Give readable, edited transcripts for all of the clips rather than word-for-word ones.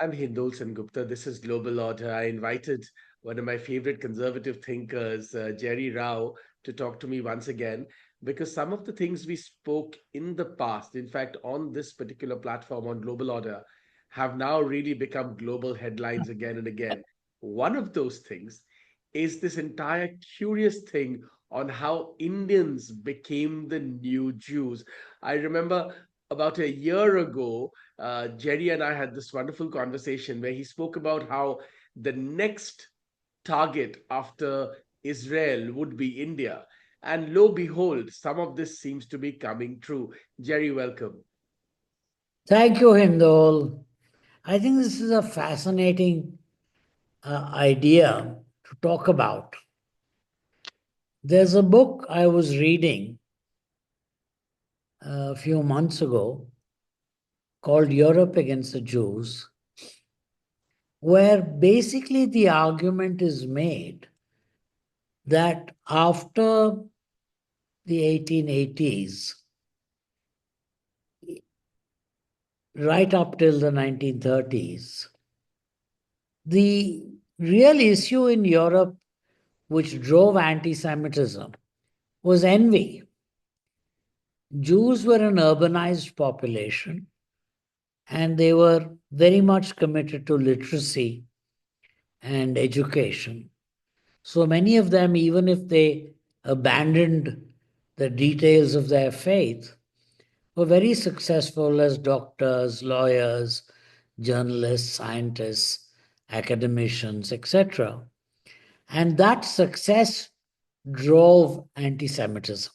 I'm Hindol Sengupta. This is Global Order. I invited one of my favorite conservative thinkers, Jerry Rao, to talk to me once again because some of the things we spoke in the past, in fact, on this particular platform on Global Order, have now really become global headlines again and again. One of those things is this entire curious thing on how Indians became the new Jews. I remember about a year ago, Jerry and I had this wonderful conversation where he spoke about how the next target after Israel would be India. And lo behold, some of this seems to be coming true. Jerry, welcome. Thank you, Hindol. I think this is a fascinating idea to talk about. There's a book I was reading a few months ago called Europe Against the Jews, where basically the argument is made that after the 1880s, right up till the 1930s, the real issue in Europe which drove anti Semitism was envy. Jews were an urbanized population and they were very much committed to literacy and education. So many of them, even if they abandoned the details of their faith, were very successful as doctors, lawyers, journalists, scientists, academicians, etc. And that success drove anti Semitism.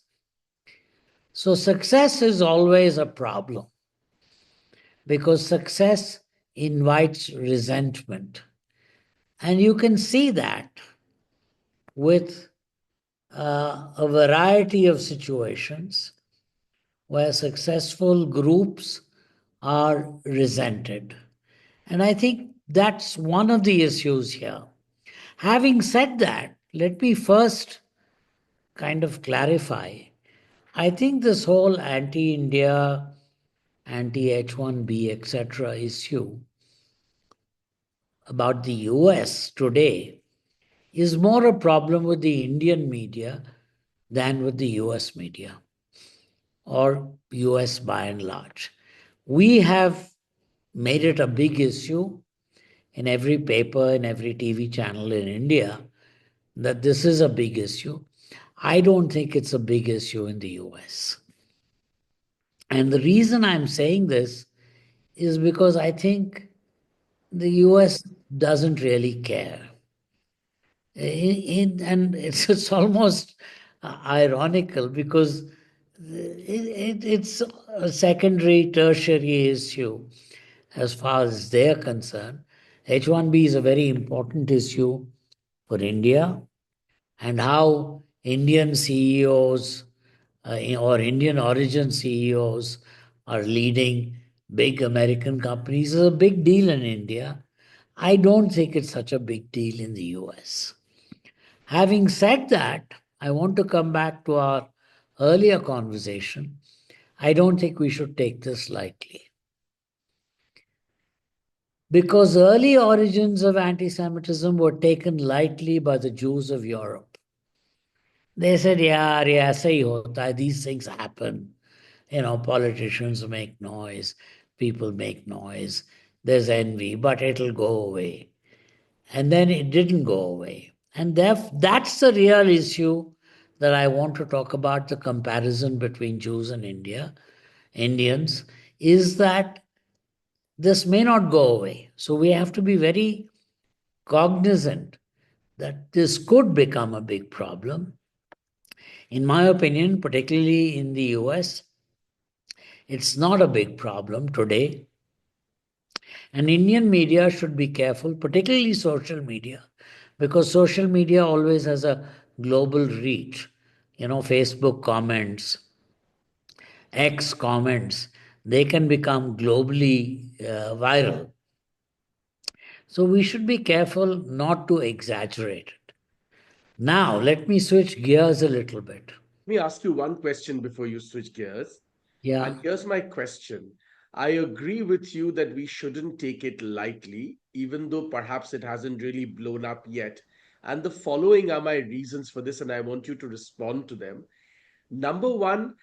So, success is always a problem because success invites resentment. And you can see that with a variety of situations where successful groups are resented. And I think that's one of the issues here. Having said that, let me first kind of clarify. I think this whole anti India, anti H1B, etc. issue about the US today is more a problem with the Indian media than with the US media or US by and large. We have made it a big issue in every paper, in every TV channel in India that this is a big issue. I don't think it's a big issue in the US. And the reason I'm saying this is because I think the US doesn't really care. And it's almost ironical because it's a secondary, tertiary issue as far as they're concerned. H1B is a very important issue for India, and how Indian CEOs or Indian origin CEOs are leading big American companies is a big deal in India. I don't think it's such a big deal in the US. Having said that, I want to come back to our earlier conversation. I don't think we should take this lightly. Because early origins of anti Semitism were taken lightly by the Jews of Europe. They said, yeah, aisa hi hota hai, these things happen. Politicians make noise, people make noise, there's envy, but it'll go away. And then it didn't go away. And that's the real issue that I want to talk about, the comparison between Jews and Indians, is that this may not go away. So we have to be very cognizant that this could become a big problem. In my opinion, particularly in the US, it's not a big problem today. And Indian media should be careful, particularly social media, because social media always has a global reach. Facebook comments, X comments, they can become globally viral. So we should be careful not to exaggerate it. Now, let me switch gears a little bit. Let me ask you one question before you switch gears. And Yeah. here's my question. I agree with you that we shouldn't take it lightly, even though perhaps it hasn't really blown up yet. And the following are my reasons for this, and I want you to respond to them. Number one,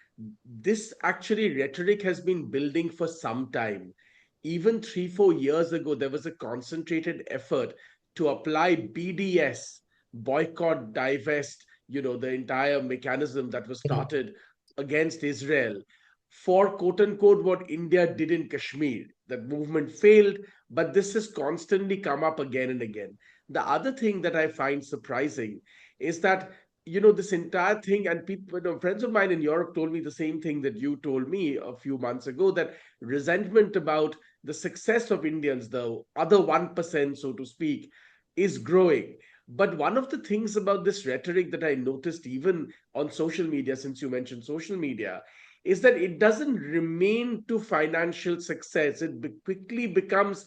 this actually rhetoric has been building for some time. Even 3, 4 years ago, there was a concentrated effort to apply BDS, boycott, divest, the entire mechanism that was started against Israel for quote unquote what India did in Kashmir. That movement failed, but this has constantly come up again and again. The other thing that I find surprising is that this entire thing, and people, friends of mine in Europe told me the same thing that you told me a few months ago, that resentment about the success of Indians, the other 1%, so to speak, is growing. But one of the things about this rhetoric that I noticed even on social media, since you mentioned social media, is that it doesn't remain to financial success. It quickly becomes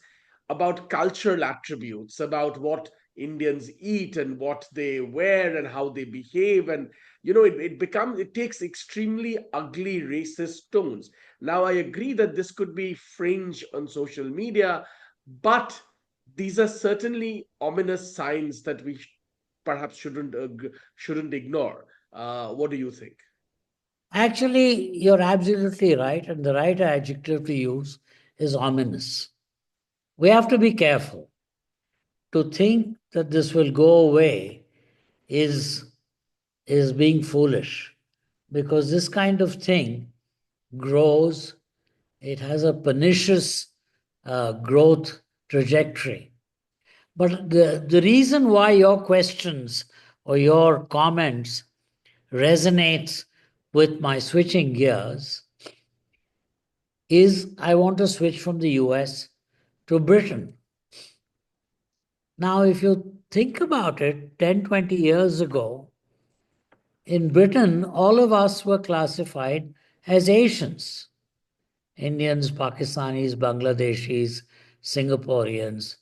about cultural attributes, about what Indians eat and what they wear and how they behave. And, it takes extremely ugly racist tones. Now, I agree that this could be fringe on social media, but these are certainly ominous signs that we perhaps shouldn't ignore. What do you think? Actually, you're absolutely right, and the right adjective to use is ominous. We have to be careful. To think that this will go away is being foolish, because this kind of thing grows. It has a pernicious growth trajectory. But the reason why your questions or your comments resonates with my switching gears is I want to switch from the US to Britain. Now, if you think about it, 10, 20 years ago, in Britain, all of us were classified as Asians: Indians, Pakistanis, Bangladeshis, Singaporeans.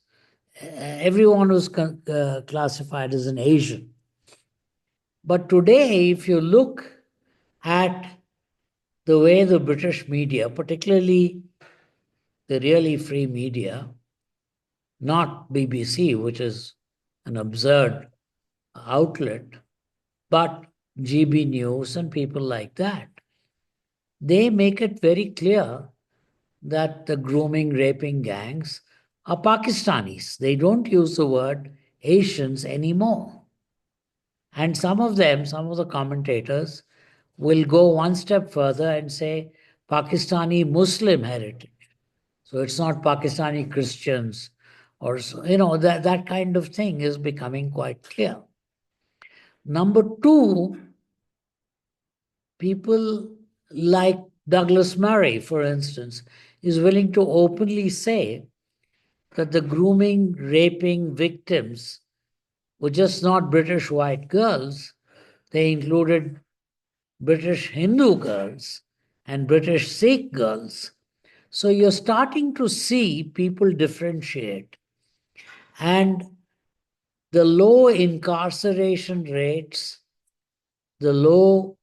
Everyone was classified as an Asian. But today, if you look at the way the British media, particularly the really free media, not BBC, which is an absurd outlet, but GB News and people like that, they make it very clear that the grooming, raping gangs are Pakistanis. They don't use the word Asians anymore. And some of them, some of the commentators, will go one step further and say Pakistani Muslim heritage. So it's not Pakistani Christians or, that kind of thing is becoming quite clear. Number two, people like Douglas Murray, for instance, is willing to openly say that the grooming, raping victims were just not British white girls. They included British Hindu girls and British Sikh girls. So you're starting to see people differentiate. And the low incarceration rates, the low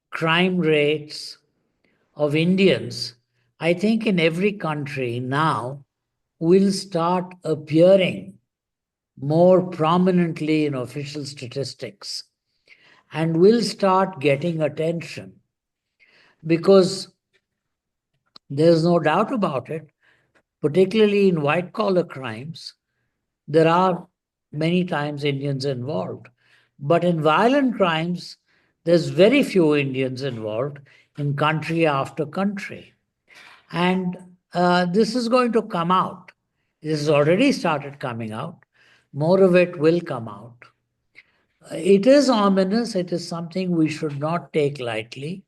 crime rates of Indians, I think in every country now will start appearing more prominently in official statistics and will start getting attention, because there's no doubt about it, particularly in white collar crimes, there are many times Indians involved. But in violent crimes, there's very few Indians involved in country after country. And this is going to come out. This has already started coming out. More of it will come out. It is ominous. It is something we should not take lightly,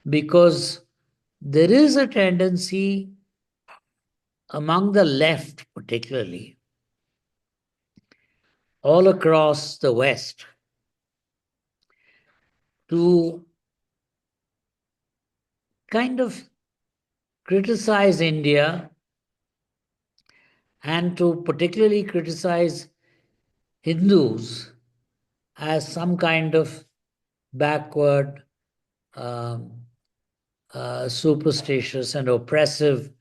because there is a tendency among the left, particularly all across the West, to kind of criticize India and to particularly criticize Hindus as some kind of backward, um, superstitious and oppressive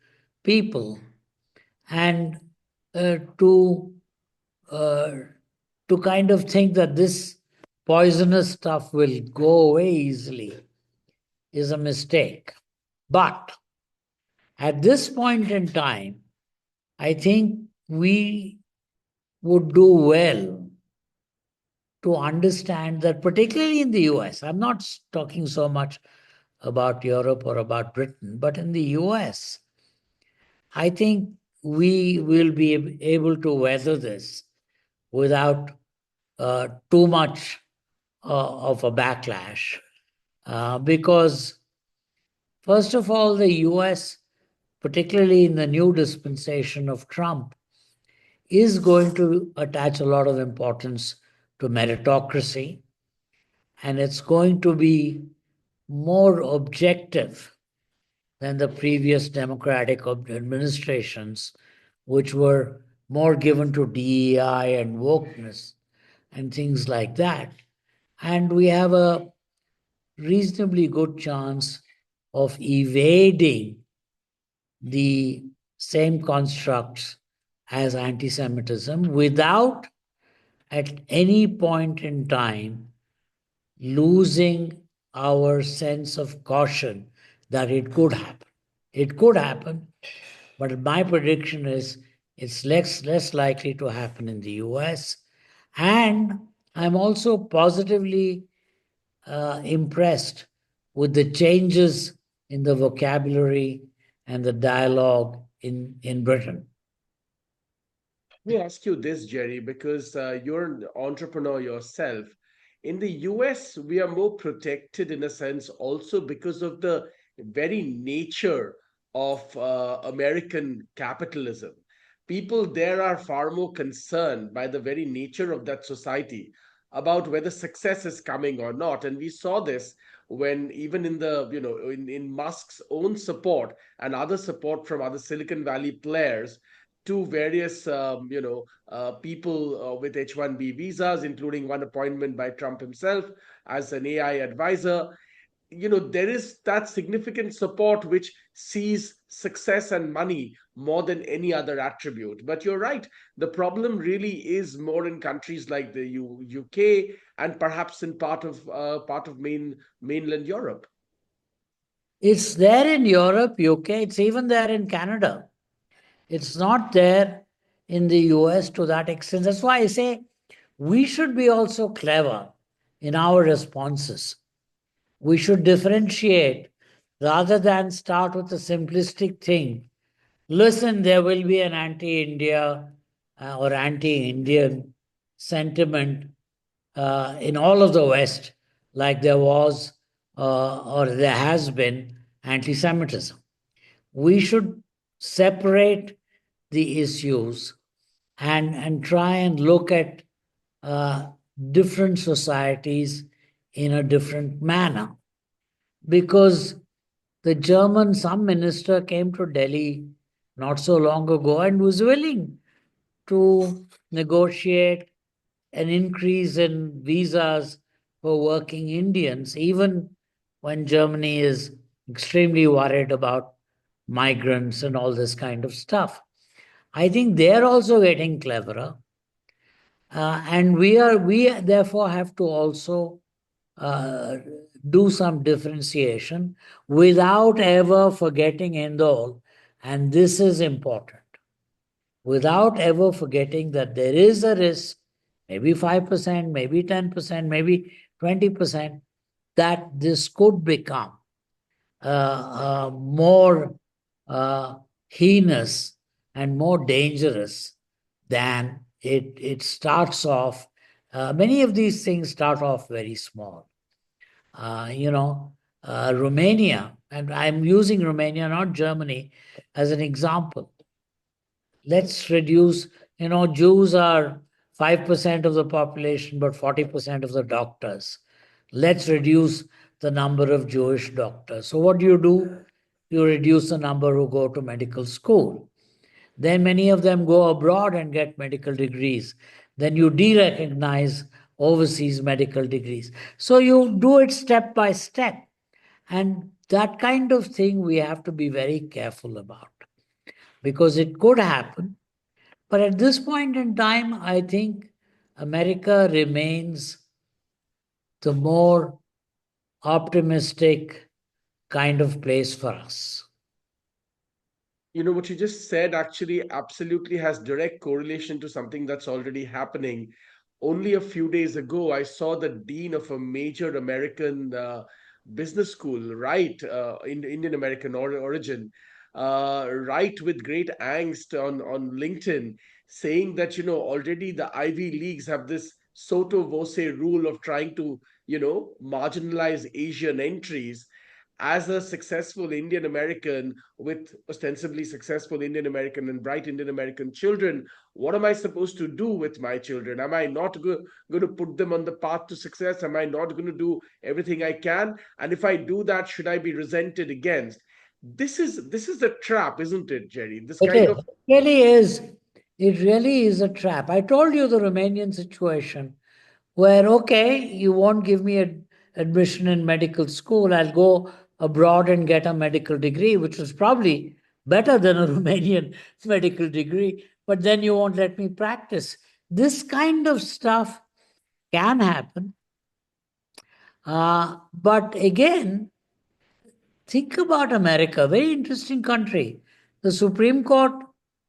people, and uh, to uh, to kind of think that this poisonous stuff will go away easily is a mistake. But at this point in time, I think we would do well to understand that, particularly in the US, I'm not talking so much about Europe or about Britain, but in the US, I think we will be able to weather this without too much of a backlash. Because, first of all, the US, particularly in the new dispensation of Trump, is going to attach a lot of importance to meritocracy, and it's going to be more objective than the previous Democratic administrations, which were more given to DEI and wokeness and things like that. And we have a reasonably good chance of evading the same constructs as anti Semitism without, at any point in time, losing our sense of caution that it could happen. It could happen, but my prediction is it's less likely to happen in the US. And I'm also positively impressed with the changes in the vocabulary and the dialogue in Britain. Let me ask you this, Jerry, because you're an entrepreneur yourself. In the US, we are more protected in a sense also because of the very nature of American capitalism. People there are far more concerned by the very nature of that society about whether success is coming or not. And we saw this when even in the, in Musk's own support and other support from other Silicon Valley players to various people with H-1B visas, including one appointment by Trump himself as an AI advisor. There is that significant support which sees success and money more than any other attribute. But you're right, the problem really is more in countries like the UK and perhaps in part of mainland Europe. It's there in Europe, UK, it's even there in Canada. It's not there in the US to that extent. That's why I say we should be also clever in our responses. We should differentiate rather than start with a simplistic thing. Listen, there will be an anti India or anti Indian sentiment in all of the West, like there was or there has been anti Semitism. We should separate the issues and try and look at uh, different societies in a different manner. Because some minister came to Delhi not so long ago and was willing to negotiate an increase in visas for working Indians, even when Germany is extremely worried about migrants and all this kind of stuff. I think they're also getting cleverer. And we therefore have to also uh, do some differentiation without ever forgetting Indol, and this is important, without ever forgetting that there is a risk, maybe 5%, maybe 10%, maybe 20%, that this could become more heinous and more dangerous than it starts off. Many of these things start off very small. Uh, you know, Romania, and I'm using Romania, not Germany, as an example. Let's reduce, Jews are 5% of the population, but 40% of the doctors. Let's reduce the number of Jewish doctors. So, what do? You reduce the number who go to medical school. Then many of them go abroad and get medical degrees. Then you de recognize overseas medical degrees. So, you do it step by step. And That kind of thing we have to be very careful about because it could happen. But at this point in time, I think America remains the more optimistic kind of place for us. You know, what you just said actually absolutely has direct correlation to something that's already happening. Only a few days ago, I saw the dean of a major American business school, right, in Indian American origin, write with great angst on LinkedIn, saying that, you know, already the Ivy Leagues have this Soto Voce rule of trying to, you know, marginalize Asian entries. As a successful Indian American with ostensibly successful Indian American and bright Indian American children, what am I supposed to do with my children? Am I not going to put them on the path to success? Am I not going to do everything I can? And if I do that, should I be resented against? This is the trap, isn't it, Jerry? This It kind is. of It really is. It really is a trap. I told you the Romanian situation where, okay, you won't give me admission in medical school. I'll go abroad and get a medical degree, which was probably better than a Romanian medical degree, but then you won't let me practice. This kind of stuff can happen. But again, think about America, very interesting country. The Supreme Court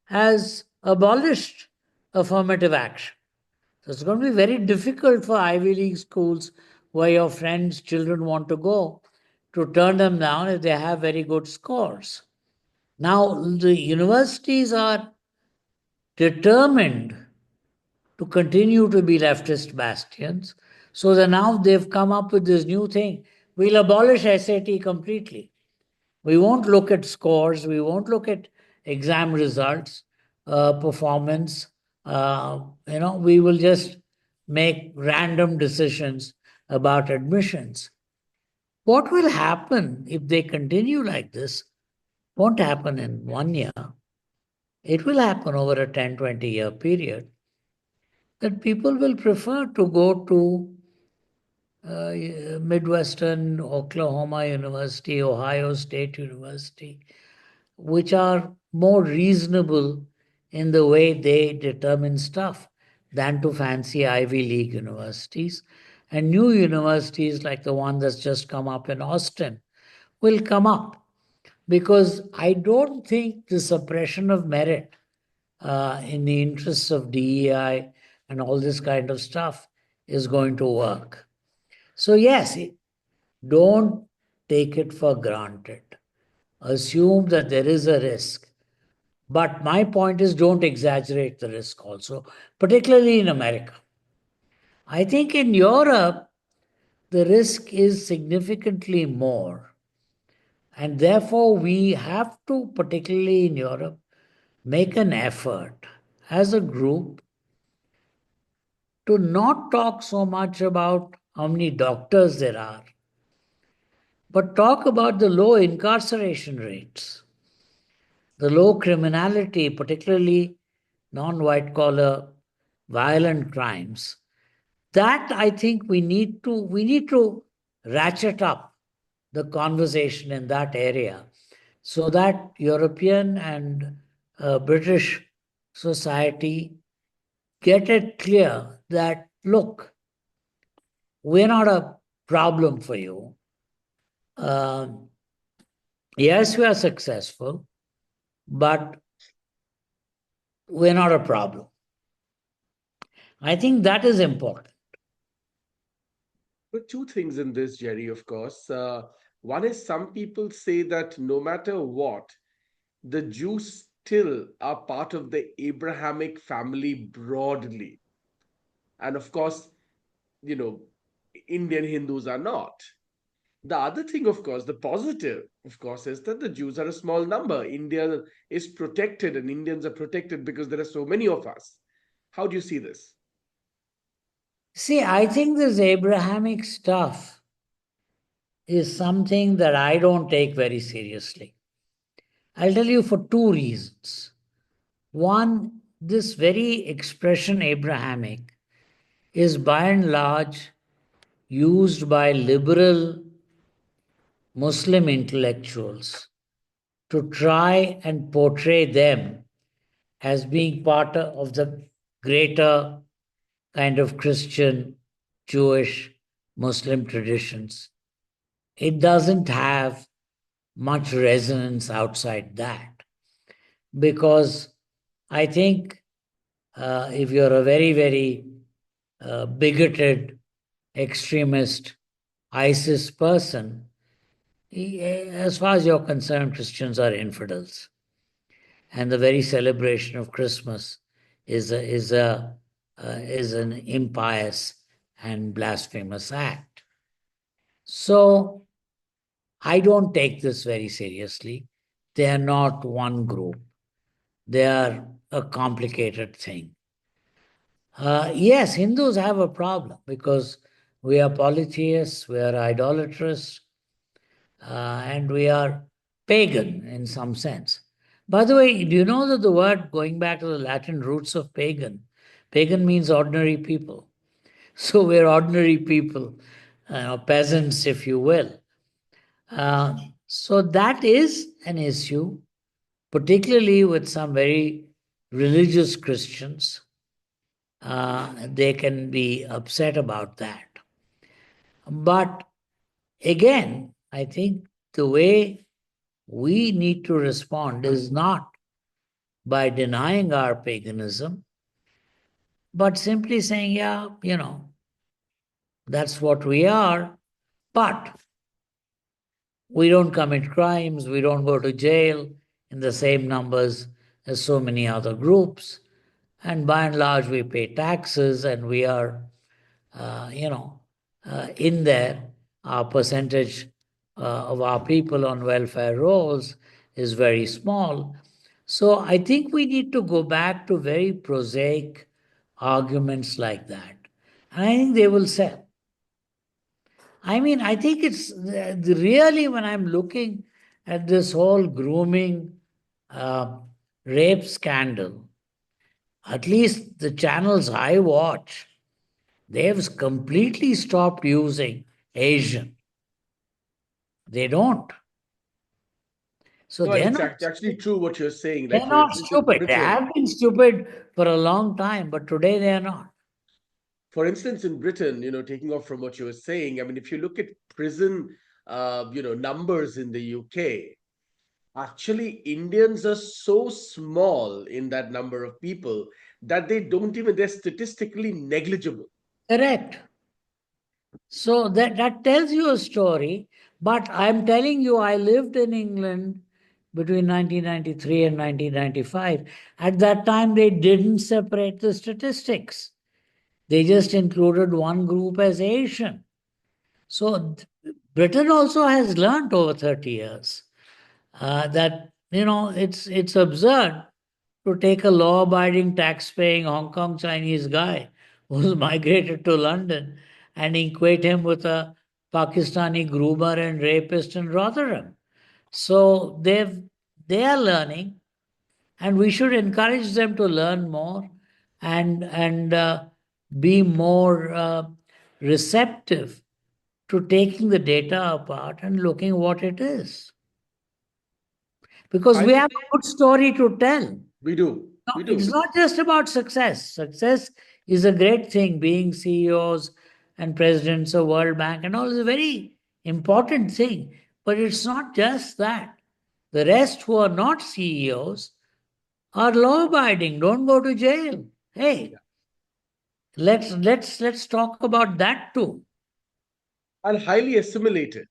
has abolished affirmative action. So it's going to be very difficult for Ivy League schools where your friends' children want to go to turn them down if they have very good scores. Now, the universities are determined to continue to be leftist bastions. So that now they've come up with this new thing. We'll abolish SAT completely. We won't look at scores. We won't look at exam results, performance. We will just make random decisions about admissions. What will happen if they continue like this? Won't happen in 1 year. It will happen over a 10, 20-year period that people will prefer to go to Midwestern, Oklahoma University, Ohio State University, which are more reasonable in the way they determine stuff than to fancy Ivy League universities. And new universities like the one that's just come up in Austin will come up because I don't think the suppression of merit in the interests of DEI and all this kind of stuff is going to work. So, yes, don't take it for granted. Assume that there is a risk. But my point is don't exaggerate the risk also, particularly in America. I think in Europe, the risk is significantly more. And therefore, we have to, particularly in Europe, make an effort as a group to not talk so much about how many doctors there are, but talk about the low incarceration rates, the low criminality, particularly non white collar violent crimes. That I think we need to ratchet up the conversation in that area so that European and British society get it clear that look, we're not a problem for you. Um, yes, we are successful, but we're not a problem. I think that is important. but two things in this, Jerry, of course. One is some people say that no matter what, the Jews still are part of the Abrahamic family broadly. And of course, you know, Indian Hindus are not. The other thing, of course, the positive, of course, is that the Jews are a small number. India is protected and Indians are protected because there are so many of us. How do you see this? See, I think this Abrahamic stuff is something that I don't take very seriously. I'll tell you for two reasons. One, this very expression Abrahamic is by and large used by liberal Muslim intellectuals to try and portray them as being part of the greater kind of Christian, Jewish, Muslim traditions. It doesn't have much resonance outside that because I think if you're a very, very bigoted, extremist, ISIS person, as far as you're concerned, Christians are infidels. And the very celebration of Christmas is an impious and blasphemous act. So I don't take this very seriously. They are not one group. They are a complicated thing. Yes, Hindus have a problem because we are polytheists, we are idolatrous, and we are pagan in some sense. By the way, do you know that the word, going back to the Latin roots of pagan, pagan means ordinary people. So we're ordinary people, peasants, if you will. So that is an issue, particularly with some very religious Christians. They can be upset about that. But again, I think the way we need to respond is not by denying our paganism, but simply saying, yeah, that's what we are, but we don't commit crimes, we don't go to jail in the same numbers as so many other groups. And by and large, we pay taxes and we are, in there, our percentage of our people on welfare rolls is very small. So I think we need to go back to very prosaic arguments like that. And I think they will sell. I mean, I think it's really when I'm looking at this whole grooming uh, rape scandal, at least the channels I watch, they've completely stopped using Asian. They don't. So No, it's actually true what you're saying. Like, they're for not instance, in stupid. They Britain, have been stupid for a long time, but today they are not. taking off from what you were saying, I mean, if you look at prison, numbers in the UK, actually, Indians are so small in that number of people that they're statistically negligible. Correct. So that tells you a story. But I'm telling you, I lived in England between 1993 and 1995. At that time, they didn't separate the statistics. They just included one group as Asian. So Britain also has learned over 30 years that it's absurd to take a law-abiding, tax-paying Hong Kong Chinese guy who's migrated to London and equate him with a Pakistani groomer and rapist in Rotherham. So they are learning, and we should encourage them to learn more and be more receptive to taking the data apart and looking what it is. Because I we think have a good story to tell. we do. No, We it's do. not just about success. Success is a great thing. Being CEOs and presidents of World Bank and all is a very important thing. But it's not just that. The rest who are not CEOs are law abiding, don't go to jail. Hey, let's talk about that too. And highly assimilated.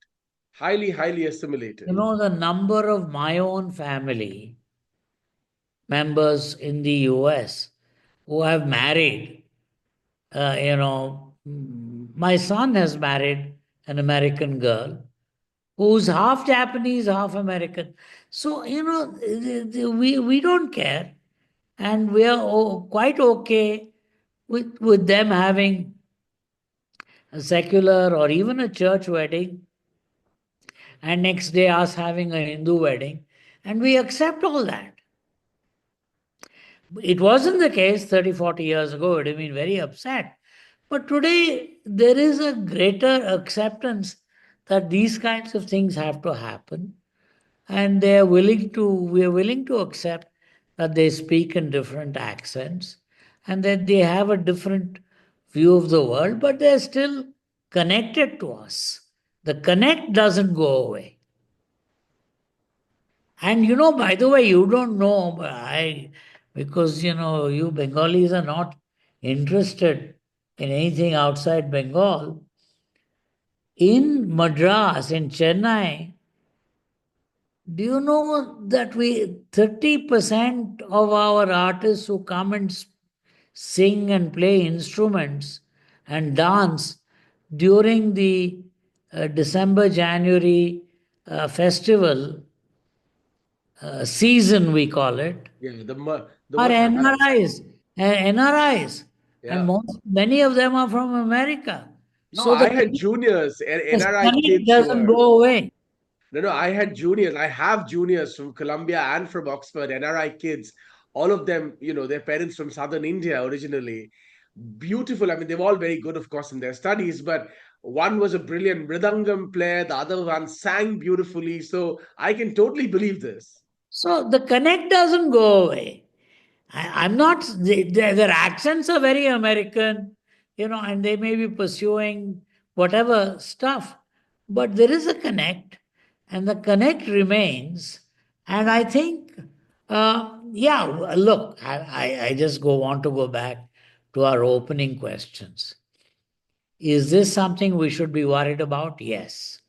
Highly assimilated. The number of my own family members in the US who have married, my son has married an American girl who's half Japanese, half American. So, we don't care. And we are quite okay with them having a secular or even a church wedding, and next day us having a Hindu wedding. And we accept all that. It wasn't the case 30, 40 years ago. It would have been very upset. But today, there is a greater acceptance that these kinds of things have to happen, and we are willing to accept that they speak in different accents and that they have a different view of the world, but they're still connected to us. The connect doesn't go away. And by the way, you don't know, but because you Bengalis are not interested in anything outside Bengal. In Madras, in Chennai, do you know that we 30% of our artists who come and sing and play instruments and dance during the December January festival season, we call it, Yeah, the are what? NRIs, NRIs, and Yeah. many of them are from America. No, So the I had juniors, the NRI connect kids who doesn't were. go away. No, no, I had juniors. I have juniors from Columbia and from Oxford, NRI kids. All of them, their parents from southern India originally. Beautiful. I mean, they were all very good, of course, in their studies, but one was a brilliant mridangam player, the other one sang beautifully. So I can totally believe this. So the connect doesn't go away. I'm not, their accents are very American, and they may be pursuing whatever stuff, but there is a connect, and the connect remains. And I think, yeah, look, I just want to go back to our opening questions. Is this something we should be worried about? Yes.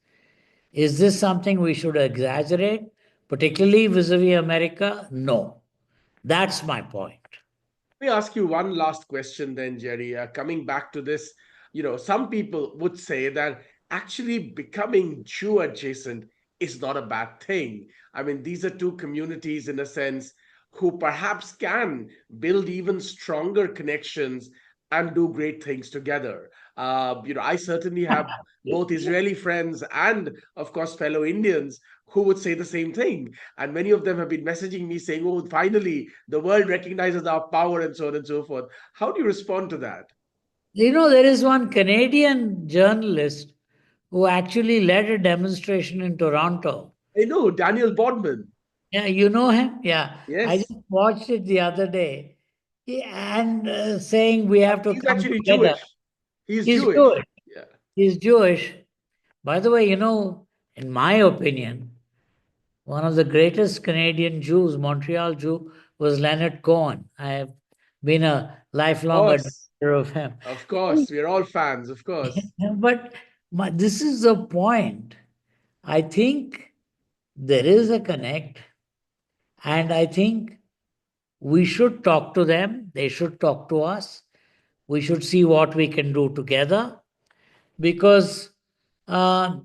Is this something we should exaggerate, particularly vis a vis America? No. That's my point. Let me ask you one last question then, Jerry. Coming back to this, some people would say that actually becoming Jew adjacent is not a bad thing. I mean, these are two communities, in a sense, who perhaps can build even stronger connections and do great things together. I certainly have both Israeli friends and, of course, fellow Indians who would say the same thing. And many of them have been messaging me saying, oh, finally, the world recognizes our power and so on and so forth. How do you respond to that? There is one Canadian journalist who actually led a demonstration in Toronto. I know, Daniel Bodman. Yeah, you know him? Yeah. I just Yes. watched it the other day. And saying we have to He's come actually together. Jewish. He's He's Jewish. Jewish. Yeah. He's Jewish. By the way, in my opinion, one of the greatest Canadian Jews, Montreal Jew, was Leonard Cohen. I have been a Of lifelong course. admirer of him. Of course. We're all fans, of course. But this is the point. I think there is a connect, and I think we should talk to them. They should talk to us. We should see what we can do together because, uh,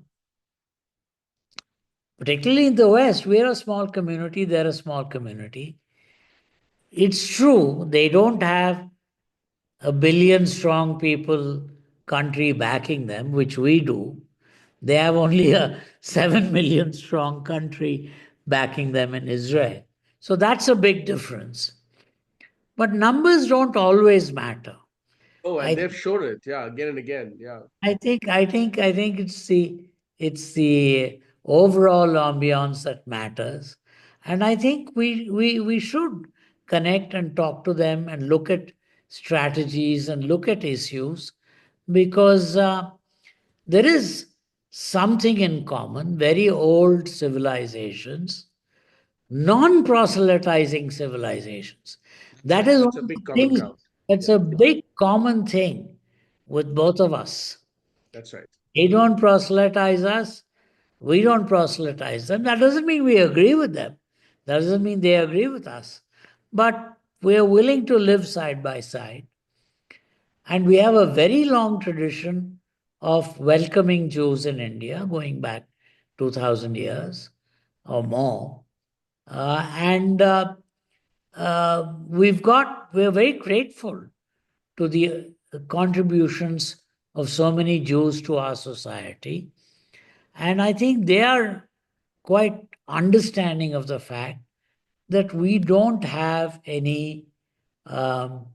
particularly in the West, we're a small community, they're a small community. It's true, they don't have a billion strong people country backing them, which we do. They have only a 7 million strong country backing them in Israel. So that's a big difference. But numbers don't always matter. Oh, and I they've shown it. Yeah, again and again. Yeah. I think it's the overall ambiance that matters, and I think we should connect and talk to them and look at strategies and look at issues because there is something in common. Very old civilizations, non-proselytizing civilizations. That's That right. is one That's a of the big common things. ground. That's Yeah, a big common thing with both of us. that's right. They don't proselytize us. We don't proselytize them. That doesn't mean we agree with them. That doesn't mean they agree with us. But we are willing to live side by side. And we have a very long tradition of welcoming Jews in India, going back 2,000 years or more. And we're very grateful to the contributions of so many Jews to our society. And I think they are quite understanding of the fact that we don't have any um,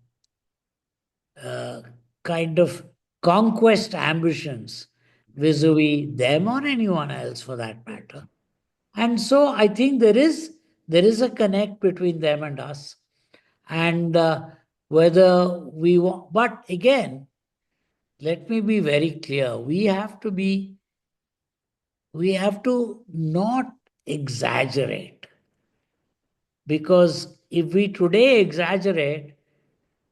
uh, kind of conquest ambitions vis-a-vis them or anyone else for that matter. And so I think there is a connect between them and us. And whether we want, but again, let me be very clear. We have to not exaggerate, because if we today exaggerate,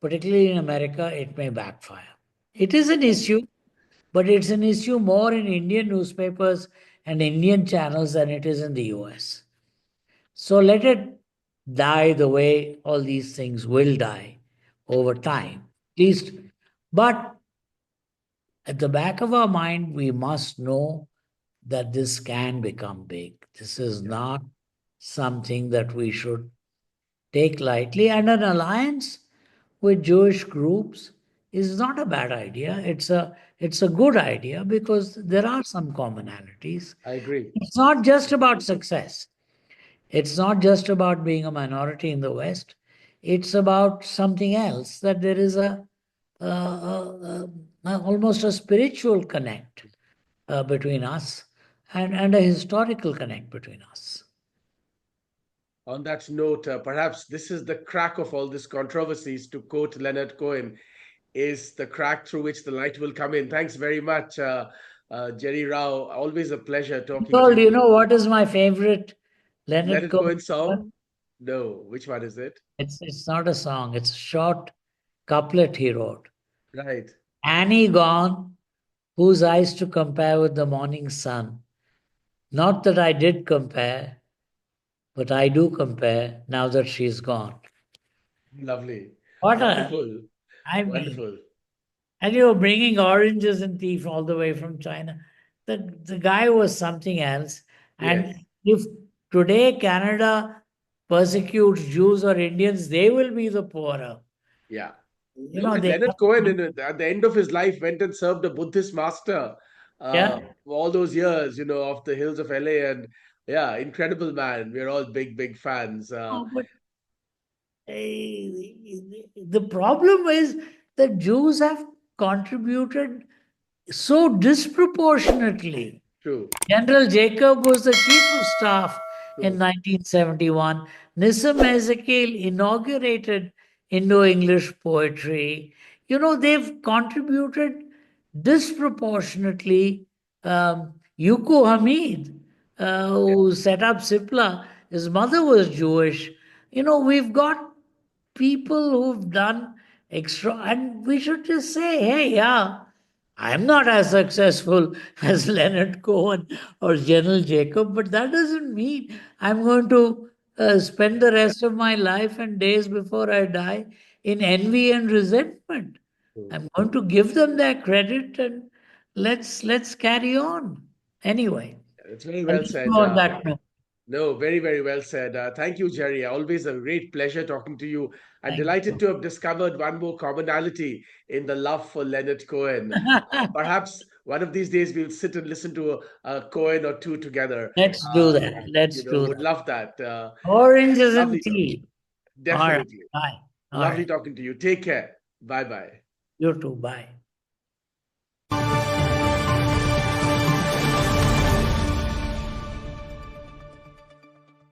particularly in America, it may backfire. It is an issue, but it's an issue more in Indian newspapers and Indian channels than it is in the US. So let it die the way all these things will die over time. At least, but at the back of our mind, we must know that this can become big. This is Yeah, not something that we should take lightly. And an alliance with Jewish groups is not a bad idea. It's a good idea because there are some commonalities. I agree. It's not just about success. It's not just about being a minority in the West. It's about something else, that there is almost a spiritual connect between us, and a historical connect between us. On that note, perhaps this is the crack of all these controversies, to quote Leonard Cohen, is the crack through which the light will come in. Thanks very much, Jerry Rao. Always a pleasure talking to Nicole, do you you. know what is my favorite Leonard Leonard Cohen Cohen song? poem? No, which one is it? It's not a song, it's a short couplet he wrote. Right. Annie gone, whose eyes to compare with the morning sun. Not that I did compare, but I do compare now that she's gone. Lovely. What a, Wonderful. I mean, Wonderful. and you're bringing oranges and tea all the way from China. The guy was something else. Yes. And if today Canada persecutes Jews or Indians, they will be the poorer. Yeah. You No, know, and they Leonard have, Cohen, at the end of his life, went and served a Buddhist master yeah. for all those years, off the hills of LA. And yeah, incredible man. We're all big, big fans. Oh, but the problem is that Jews have contributed so disproportionately. True, General Jacob was the chief of staff in true. 1971. Nissim Ezekiel inaugurated Indo English poetry. You know, they've contributed disproportionately. Yuko Hamid, Yeah, who set up SIPLA, his mother was Jewish. You know, we've got people who've done extra, and we should just say, hey, yeah, I'm not as successful as Leonard Cohen or General Jacob, but that doesn't mean I'm going to spend the rest of my life and days before I die in envy and resentment. true. I'm going to give them their credit, and let's carry on. Anyway, It's very I'll well leave you said. on that note. No, very, very well said. Thank you, Jerry. Always a great pleasure talking to you. I'm Thank delighted you. to have discovered one more commonality in the love for Leonard Cohen. Perhaps one of these days we'll sit and listen to a Cohen or two together. Let's do that. Let's do Would that. love that. Oranges and Lovely talking. tea. All right. Definitely. Bye. All Lovely right. talking to you. Take care. Bye bye. You too. Bye.